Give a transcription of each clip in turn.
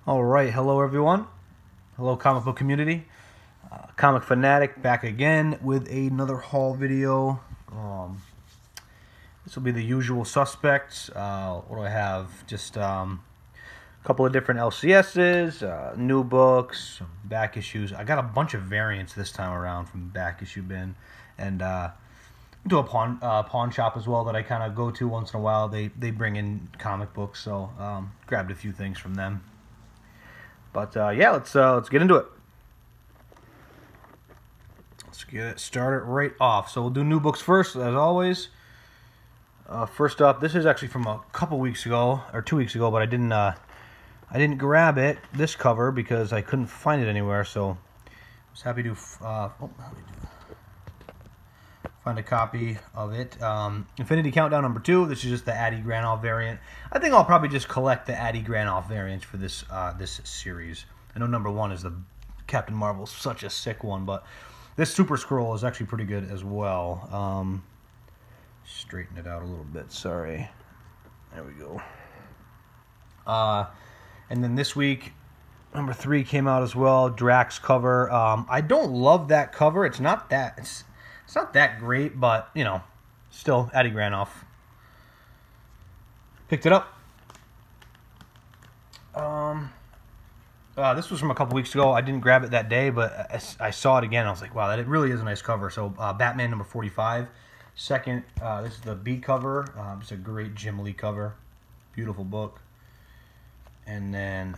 All right, hello everyone. Hello comic book community. Comic Fanatic back again with another haul video. This will be the usual suspects. What do I have? Just a couple of different LCSs, new books, some back issues. I got a bunch of variants this time around from the back issue bin, and to a pawn shop as well that I kind of go to once in a while. They bring in comic books, so grabbed a few things from them. But yeah, let's get into it. Let's get it started right off. So we'll do new books first, as always. First up, this is actually from a couple weeks ago or 2 weeks ago, but I didn't grab it, this cover, because I couldn't find it anywhere. So I was happy to find a copy of it. Infinity Countdown #2. This is just the Addy Granoff variant. I think I'll probably just collect the Addy Granoff variants for this this series. I know #1 is the Captain Marvel, such a sick one, but this Super Scroll is actually pretty good as well. Straighten it out a little bit. Sorry. There we go. And then this week, #3 came out as well. Drax cover. I don't love that cover. It's not that. It's not that great, but, you know, still, Addy Granoff. Picked it up. This was from a couple weeks ago. I didn't grab it that day, but I saw it again. I was like, wow, that really is a nice cover. So, Batman #45. Second, this is the B cover. It's a great Jim Lee cover. Beautiful book. And then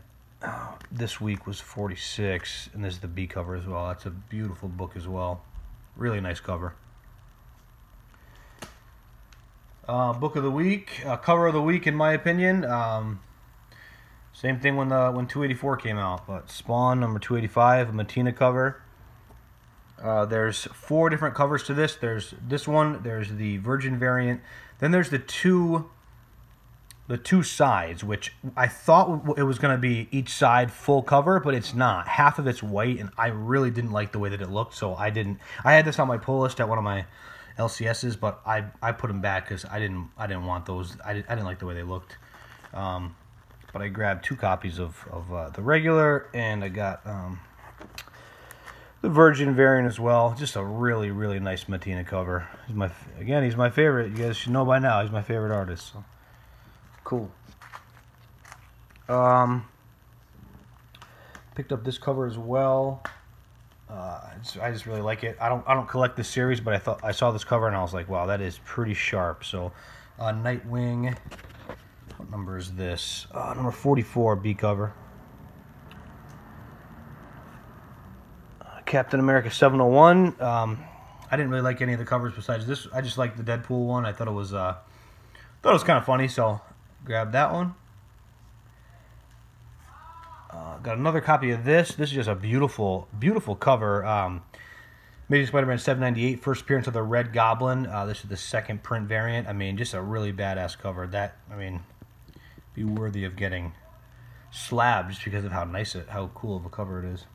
this week was 46, and this is the B cover as well. That's a beautiful book as well. Really nice cover. Book of the week, cover of the week, in my opinion. Same thing when 284 came out, but Spawn #285, a Mattina cover. There's 4 different covers to this. There's this one. There's the Virgin variant. Then there's the two sides, which I thought it was going to be each side full cover, but it's not. Half of it's white, and I really didn't like the way that it looked, so I didn't. I had this on my pull list at one of my LCSs, but I put them back because I didn't want those. I didn't like the way they looked. But I grabbed 2 copies of the regular, and I got the Virgin variant as well. Just a really, really nice Mattina cover. He's my favorite. You guys should know by now. He's my favorite artist. So. Cool. Picked up this cover as well. I just really like it. I don't collect this series, but I saw this cover and I was like, wow, that is pretty sharp. So, Nightwing. What number is this? #44 B cover. Captain America 701. I didn't really like any of the covers besides this. I just liked the Deadpool one. I thought it was kind of funny, so grab that one. Got another copy of this. This is just a beautiful, beautiful cover. Amazing Spider-Man 798, first appearance of the Red Goblin. This is the second print variant. I mean, just a really badass cover. Be worthy of getting slabbed just because of how cool of a cover it is.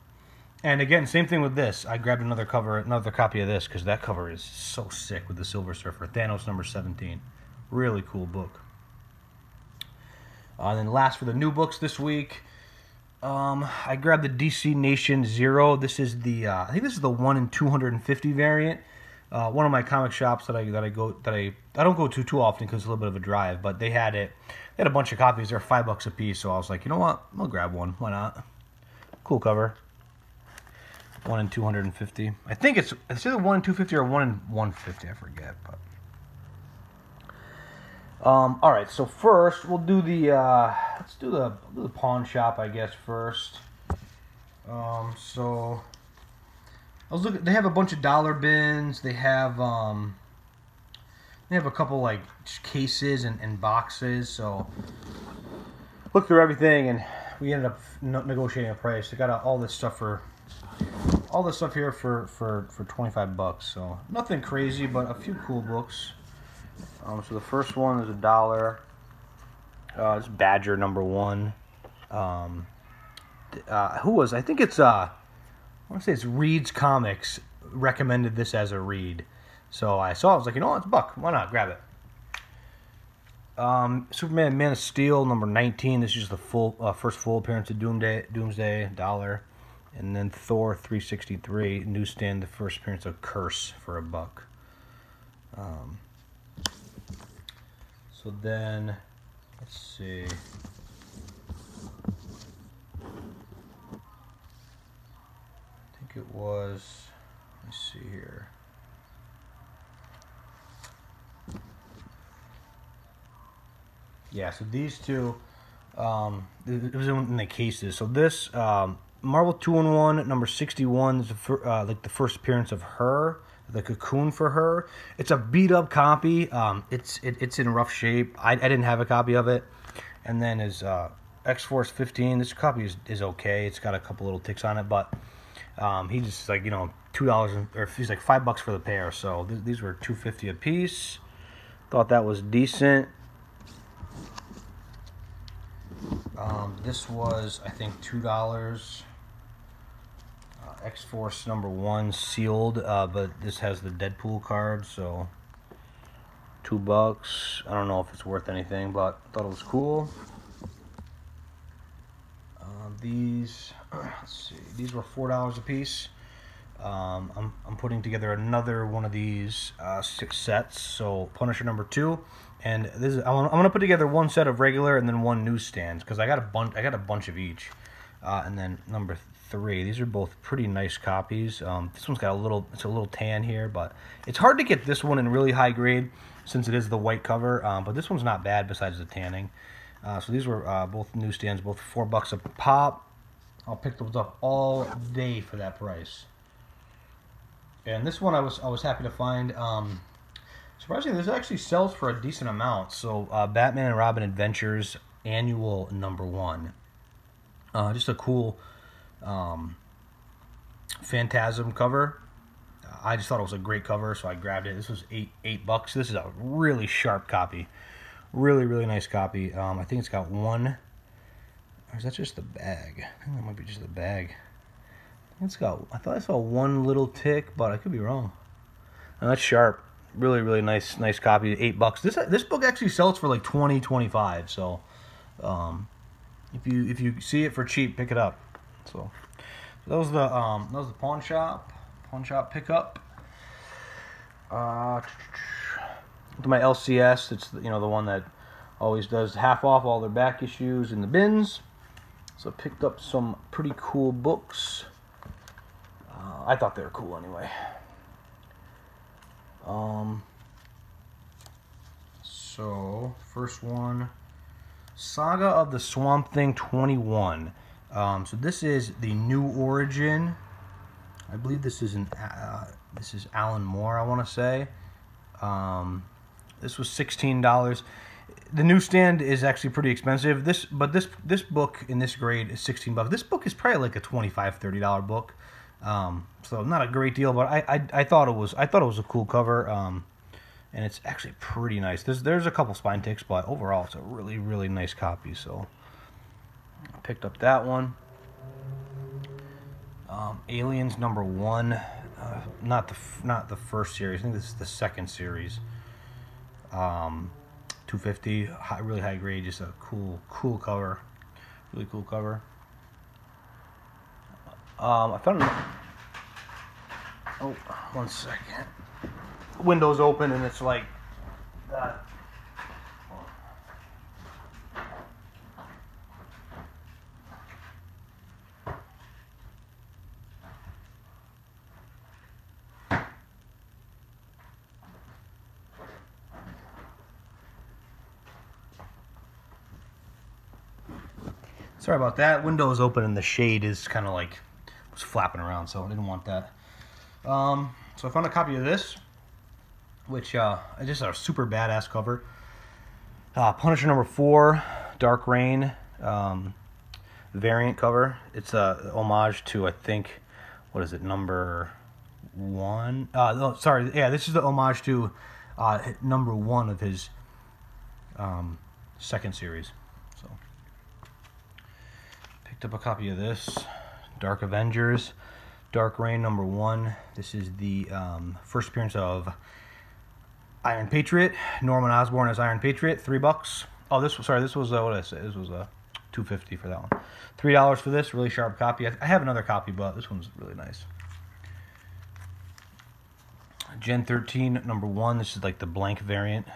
And again, same thing with this. I grabbed another copy of this because that cover is so sick with the Silver Surfer. Thanos #17. Really cool book. And then last for the new books this week, I grabbed the DC Nation Zero. This is the I think this is the 1 in 250 variant. One of my comic shops that I don't go to too often because it's a little bit of a drive, but they had it. They had a bunch of copies. They're $5 a piece, so I was like, you know what? I'll grab one. Why not? Cool cover. 1 in 250. I think it's either 1 in 250 or 1 in 150. I forget, but. All right. So first, we'll do the let's do the pawn shop, I guess, first. So I was looking. They have a bunch of dollar bins. They have a couple like cases and boxes. So looked through everything, and we ended up negotiating a price. They got all this stuff here for $25. So nothing crazy, but a few cool books. So the first one is $1. It's Badger #1. Who was? I think it's I want to say it's Reed's Comics recommended this as a read. So I saw it. I was like, you know what? It's $1. Why not? Grab it. Superman Man of Steel number 19. This is just the first full appearance of Doomsday, $1. And then Thor 363 newsstand, the first appearance of Curse for $1. So then, let's see. I think it was, let's see here. Yeah, so these two, it was in the cases. So this, Marvel 2-in-1 number 61 is like the first appearance of her, the Cocoon for her. It's a beat up copy. It's in rough shape. I didn't have a copy of it. And then his X-Force 15. This copy is okay. It's got a couple little ticks on it, but he just like, you know, $2 or he's like $5 for the pair. So these were $2.50 a piece. Thought that was decent. This was, I think, $2. X-Force number 1 sealed, but this has the Deadpool card, so $2. I don't know if it's worth anything, but I thought it was cool. These, let's see, these were $4 a piece. I'm putting together another one of these 6 sets. So Punisher number 2, and this is I'm gonna put together one set of regular and then one newsstand because I got a bunch of each. And then number 3. These are both pretty nice copies. This one's got it's a little tan here, but it's hard to get this one in really high grade since it is the white cover. But this one's not bad besides the tanning. So these were both newsstands, both $4 a pop. I'll pick those up all day for that price. And this one I was happy to find. Surprisingly, this actually sells for a decent amount. So Batman and Robin Adventures Annual number 1. Just a cool Phantasm cover. I just thought it was a great cover, so I grabbed it. This was $8. This is a really sharp copy. Really nice copy. I think it's got one. Or is that just the bag? I think that might be just the bag. I thought I saw one little tick, but I could be wrong. And that's sharp. Really nice copy. $8. This book actually sells for like $20-25. So if you see it for cheap, pick it up. So that was the pawn shop pickup. To my LCS, it's the one that always does half off all their back issues in the bins. So I picked up some pretty cool books. I thought they were cool anyway. So first one, Saga of the Swamp Thing 21. So this is the New Origin. I believe this is Alan Moore, I want to say. This was $16. The newsstand is actually pretty expensive. This book in this grade is $16. This book is probably like a $25-$30 book. So not a great deal, but I thought it was a cool cover. And it's actually pretty nice. There's a couple spine ticks, but overall it's a really nice copy. So I picked up that one. Aliens number 1, not the first series. I think this is the second series. $2.50, really high grade, just a cool cover, really cool cover. I found oh, 1 second. Window's open and it's like that. Sorry about that. Window is open and the shade is kind of like was flapping around, so I didn't want that. So I found a copy of this, which just a super badass cover. Punisher number 4, Dark Reign variant cover. It's a homage to, I think, what is it, number 1? No, sorry, yeah, this is the homage to number 1 of his second series. So picked up a copy of this, Dark Avengers, Dark Reign number 1. This is the first appearance of Iron Patriot, Norman Osborn as Iron Patriot, $3. Oh, this was what did I say? This was $2.50 for that one. $3 for this, really sharp copy. I have another copy, but this one's really nice. Gen 13 #1. This is like the blank variant.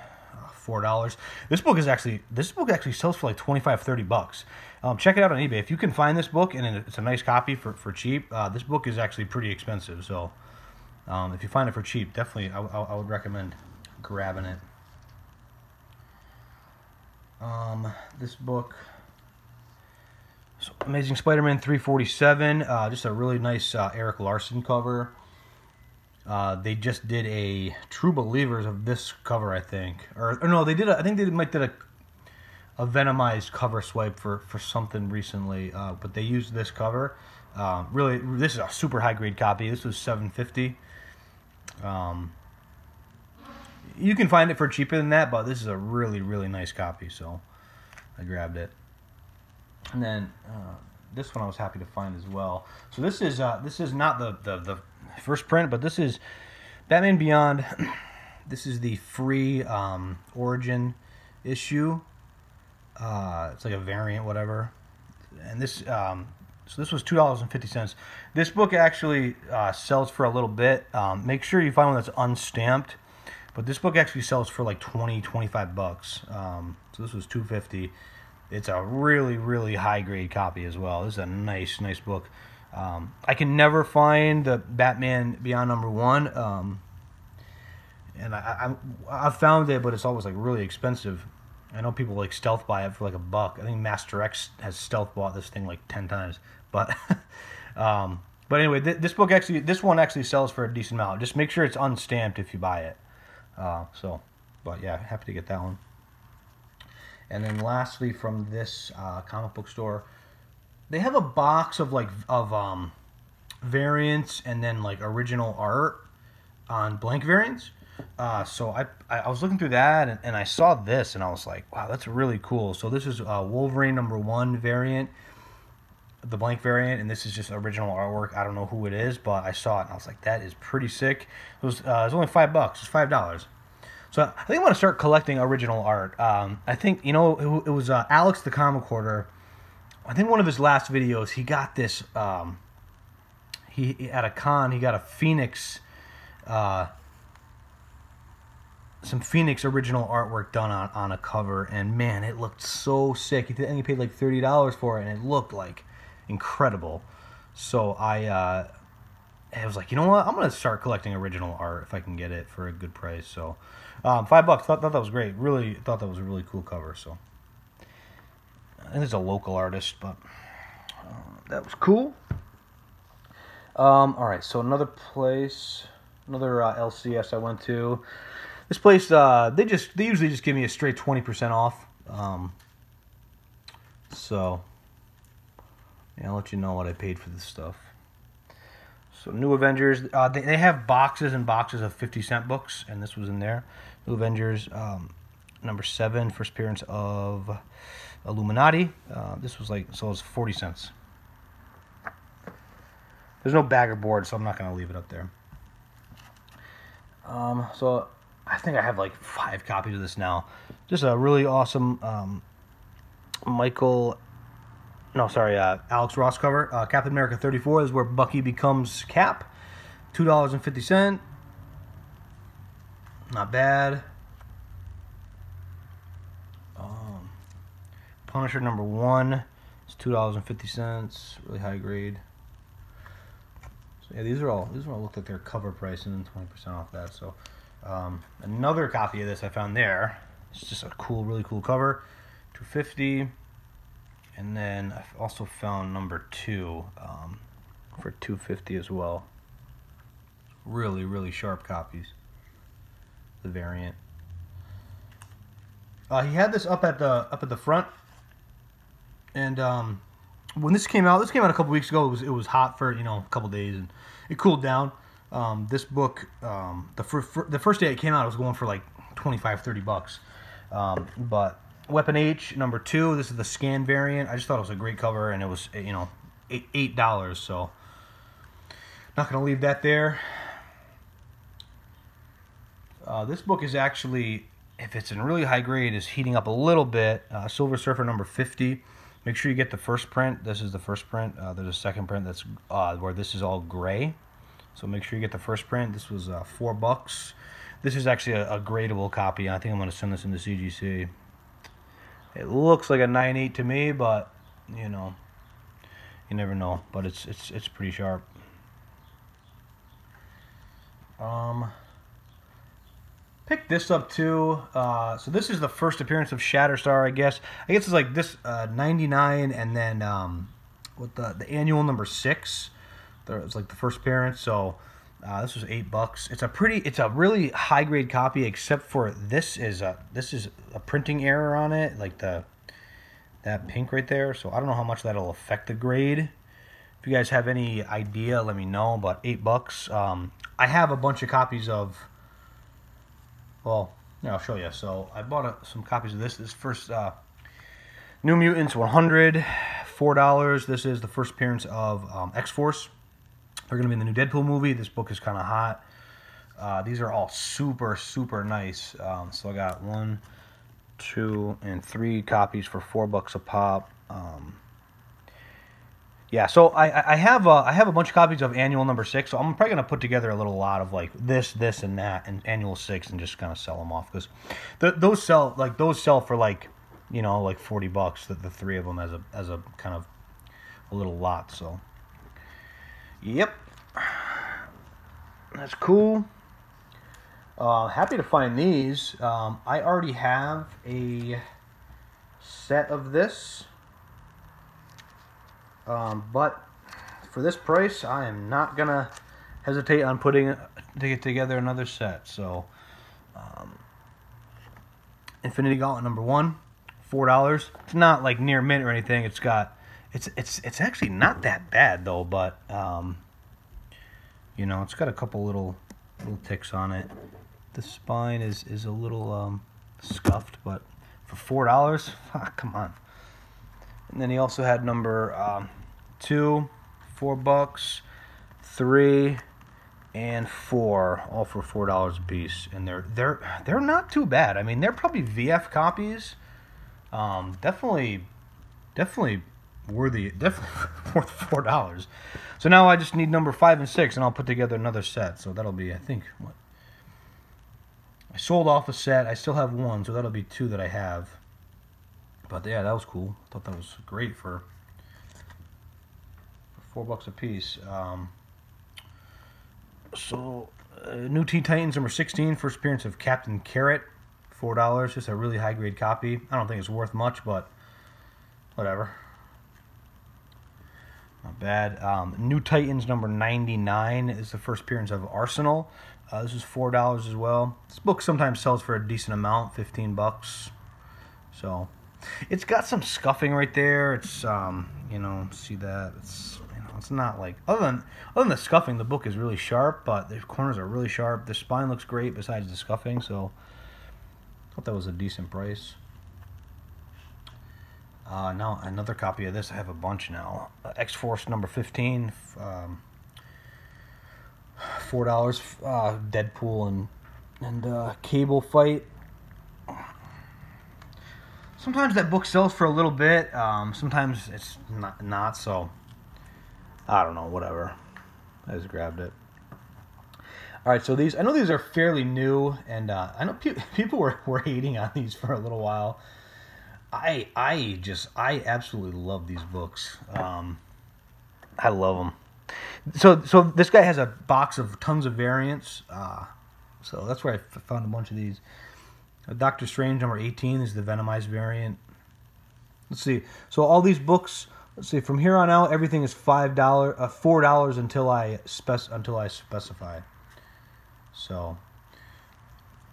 $4. This book actually sells for like $25-30. Check it out on eBay if you can find this book, and it's a nice copy for cheap. This book is actually pretty expensive, so if you find it for cheap, definitely I would recommend grabbing it. This book, so Amazing Spider-Man 347, just a really nice Eric Larson cover. They just did a True Believers of this cover, I think, or no, they did. I think they might did a Venomized cover swipe for something recently, but they used this cover. Really, this is a super high grade copy. This was $7.50. You can find it for cheaper than that, but this is a really, really nice copy, so I grabbed it. And then this one I was happy to find as well. So this is not the first print, but this is Batman Beyond. This is the free origin issue. It's like a variant, whatever. And this so this was $2.50. This book actually sells for a little bit. Make sure you find one that's unstamped. But this book actually sells for like $20-25. So this was $2.50. It's a really, really high grade copy as well. This is a nice book. I can never find the Batman Beyond #1, and I've found it, but it's always like really expensive. I know people like stealth buy it for like $1. I think Master X has stealth bought this thing like 10 times. But but anyway, this one actually sells for a decent amount. Just make sure it's unstamped if you buy it. But yeah, happy to get that one. And then lastly, from this comic book store, they have a box of variants and then like original art on blank variants. So I was looking through that and I saw this and I was like, wow, that's really cool. So this is Wolverine #1 variant, the blank variant, and this is just original artwork. I don't know who it is, but I saw it and I was like, that is pretty sick. It was only $5. It's $5. So I think I want to start collecting original art. I think, it was Alex the Comic Hoarder. I think one of his last videos, he got this, he at a con, he got a Phoenix, some Phoenix original artwork done on a cover, and man, it looked so sick. I think he paid like $30 for it, and it looked like incredible. So I was like, you know what? I'm gonna start collecting original art if I can get it for a good price. So $5. Thought that was great. Really thought that was a really cool cover. So I think it's a local artist, but that was cool. All right, so another place, another LCS I went to. This place, they usually just give me a straight 20% off. So yeah, I'll let you know what I paid for this stuff. So New Avengers, they have boxes and boxes of 50-cent books, and this was in there. New Avengers #7, first appearance of Illuminati. This was it was 40 cents. There's no bagger board, so I'm not going to leave it up there. So I think I have like 5 copies of this now. Just a really awesome Alex Ross cover. Captain America 34 is where Bucky becomes Cap. $2.50. Not bad. Punisher #1 is $2.50. Really high grade. So yeah, these are all look like their cover price and then 20% off that. So another copy of this I found there. It's just a really cool cover. $2.50. And then I've also found #2 for $2.50 as well. Really, really sharp copies. The variant. He had this up at the front, and when this came out a couple weeks ago. It was hot for a couple days, and it cooled down. This book, the first day it came out, it was going for like $25-30. But Weapon H #2. This is the scan variant. I just thought it was a great cover, and it was $8. So not gonna leave that there. This book is actually, if it's in really high grade, is heating up a little bit. Silver Surfer number 50. Make sure you get the first print. This is the first print. There's a second print that's where this is all gray. So make sure you get the first print. This was $4. This is actually a gradable copy. I think I'm going to send this into CGC. It looks like a 9.8 to me, but you know, you never know. But it's pretty sharp. Picked this up too. So this is the first appearance of Shatterstar, I guess. I guess it's like this 99, and then with the annual number 6. It's like the first appearance. So this was $8. It's a really high grade copy, except for this is a printing error on it, like that pink right there. So I don't know how much that'll affect the grade. If you guys have any idea, let me know. But $8. I have a bunch of copies of. Well, yeah, I'll show you. So I bought some copies of this. This first New Mutants 100, $4. This is the first appearance of X-Force. They're going to be in the new Deadpool movie. This book is kind of hot. These are all super, super nice. So I got 1, 2, and 3 copies for $4 a pop. Yeah, so I have a bunch of copies of annual number 6, so I'm probably gonna put together a little lot of like this, and that, and annual 6, and just kind of sell them off, because those sell for like, you know, like $40. The 3 of them as a kind of a little lot. So yep, that's cool. Happy to find these. I already have a set of this. But for this price, I am not gonna hesitate on putting together another set. So, Infinity Gauntlet number 1, $4. It's not like near mint or anything. It's actually not that bad though. But you know, it's got a couple little ticks on it. The spine is a little scuffed, but for $4, come on. And then he also had number 2, $4, 3, and 4, all for $4 a piece. And they're not too bad. I mean, they're probably VF copies. Definitely worth $4. So now I just need number 5 and 6, and I'll put together another set. So that'll be, I think, what? I sold off a set. I still have 1, so that'll be 2 that I have. But yeah, that was cool. I thought that was great for $4 a piece. New Teen Titans number 16, first appearance of Captain Carrot, $4. Just a really high grade copy. I don't think it's worth much, but whatever. Not bad. New Titans number 99 is the first appearance of Arsenal. This is $4 as well. This book sometimes sells for a decent amount, $15. So it's got some scuffing right there. It's you know, see that? It's, you know, it's not like, other than the scuffing, the book is really sharp, but the corners are really sharp. The spine looks great besides the scuffing, so I thought that was a decent price. Now another copy of this. I have a bunch now. X-Force number 15, $4. Deadpool and Cable fight. Sometimes that book sells for a little bit. Sometimes it's not. So I don't know. Whatever. I just grabbed it. All right. So these, I know these are fairly new, and I know people were hating on these for a little while. I absolutely love these books. I love them. So this guy has a box of tons of variants. So that's where I found a bunch of these. Doctor Strange number 18 is the Venomized variant. Let's see. So all these books, let's see, from here on out, everything is $4 until I specify. So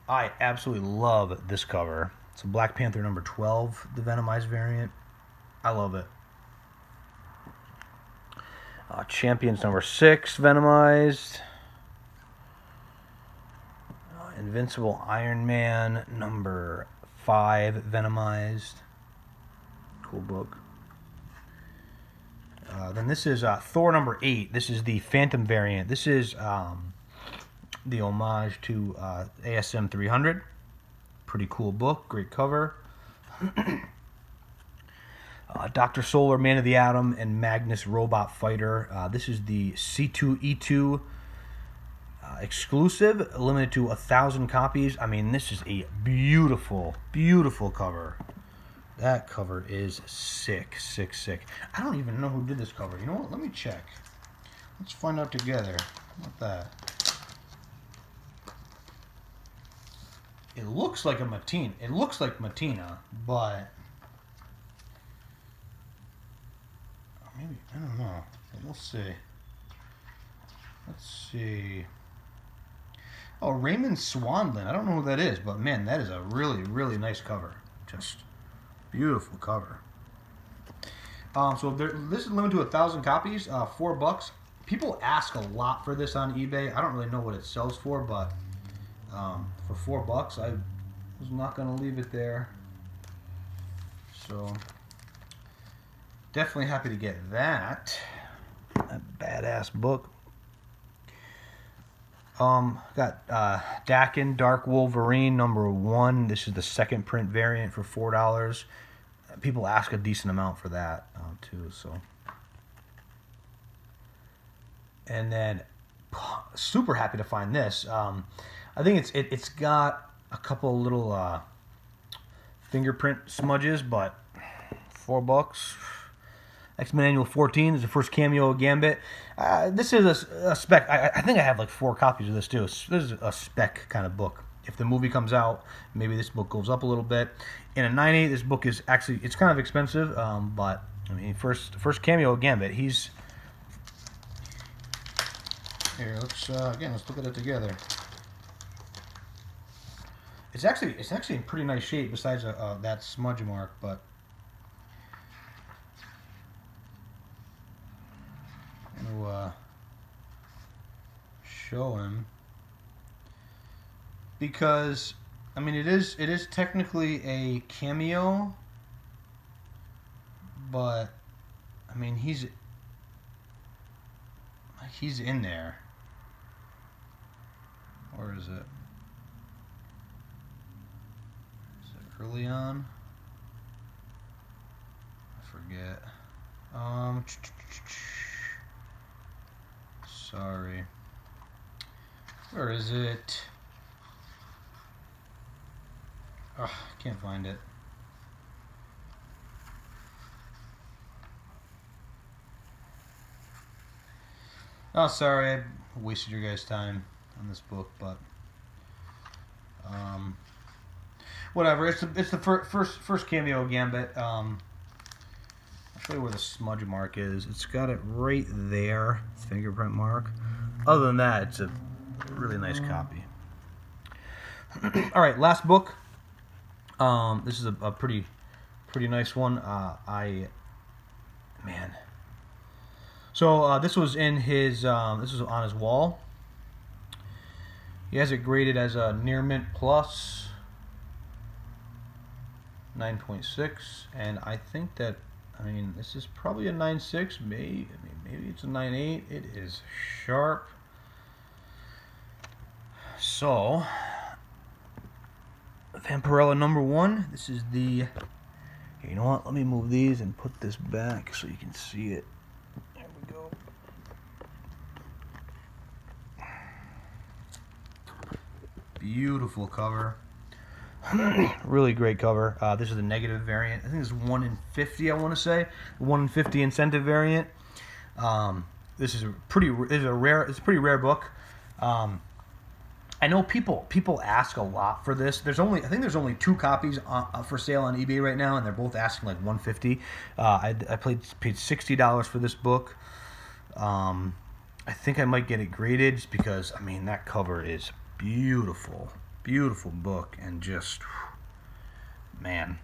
I absolutely love this cover. It's a Black Panther number 12, the Venomized variant. I love it. Champions number 6, Venomized. Invincible Iron Man number 5, Venomized. Cool book. Then this is Thor number 8. This is the Phantom variant. This is the homage to ASM 300. Pretty cool book, great cover. Dr. Solar, Man of the Atom, and Magnus Robot Fighter. This is the C2E2 exclusive, limited to 1,000 copies. I mean, this is a beautiful, beautiful cover. That cover is sick, sick, sick. I don't even know who did this cover. You know what? Let me check. Let's find out together. What that? It looks like a Mattina. It looks like Mattina, but maybe, I don't know. We'll see. Let's see. Oh, Raymond Swanlin. I don't know who that is, but man, that is a really, really nice cover. Just beautiful cover. So this is limited to 1,000 copies, $4. People ask a lot for this on eBay. I don't really know what it sells for, but for $4, I was not going to leave it there. So definitely happy to get that. A badass book. Got Dakin Dark Wolverine #1. This is the second print variant for $4. People ask a decent amount for that too. So, and then super happy to find this. I think it's got a couple little fingerprint smudges, but $4. X-Men Annual 14 is the first cameo of Gambit. This is a spec. I think I have like 4 copies of this too. This is a spec kind of book. If the movie comes out, maybe this book goes up a little bit. In a 9.8, this book is actually, it's kind of expensive, but I mean, first cameo of Gambit. He's here. Let's look at it together. It's actually in pretty nice shape. Besides that smudge mark, but. To show him, because I mean it is technically a cameo, but I mean he's in there. Or is it early on? I forget. Sorry. Where is it? Ugh, can't find it. Oh, sorry, I wasted your guys' time on this book, but whatever. It's the first cameo of Gambit. I'll show you where the smudge mark is. It's got it right there, fingerprint mark. Other than that, it's a really nice copy. All right, last book. This is a pretty nice one. Man. So this was in his this was on his wall. He has it graded as a Near Mint Plus 9.6, and I think that, I mean, this is probably a 9.6, maybe it's a 9.8. It is sharp. So, Vampirella #1. This is the. You know what? Let me move these and put this back so you can see it. There we go. Beautiful cover. Really great cover. This is the negative variant. I think this is 1 in 50. I want to say 1 in 50 incentive variant. This is a pretty rare book. I know people ask a lot for this. I think there's only 2 copies for sale on eBay right now, and they're both asking like $150. I paid $60 for this book. I think I might get it graded just because, I mean, that cover is beautiful. Beautiful book, and just, man,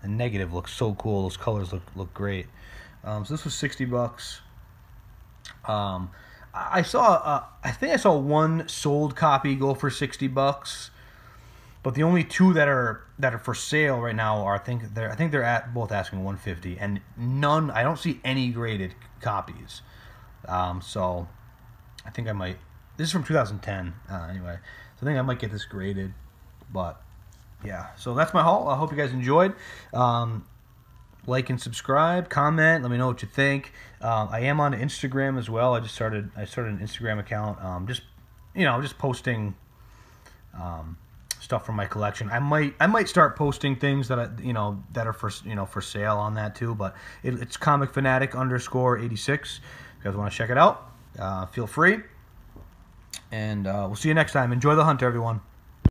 the negative looks so cool. Those colors look great. So this was $60. I think I saw 1 sold copy go for $60, but the only 2 that are for sale right now are I think they're both asking $150, and none. I don't see any graded copies. So I think I might This is from 2010, anyway. So I think I might get this graded, but yeah. So that's my haul. I hope you guys enjoyed. Like and subscribe, comment. Let me know what you think. I am on Instagram as well. I started an Instagram account. Just posting stuff from my collection. I might start posting things that that are for sale on that too. But it's Comic Fanatic _86. If you guys want to check it out, feel free. And we'll see you next time. Enjoy the hunt, everyone.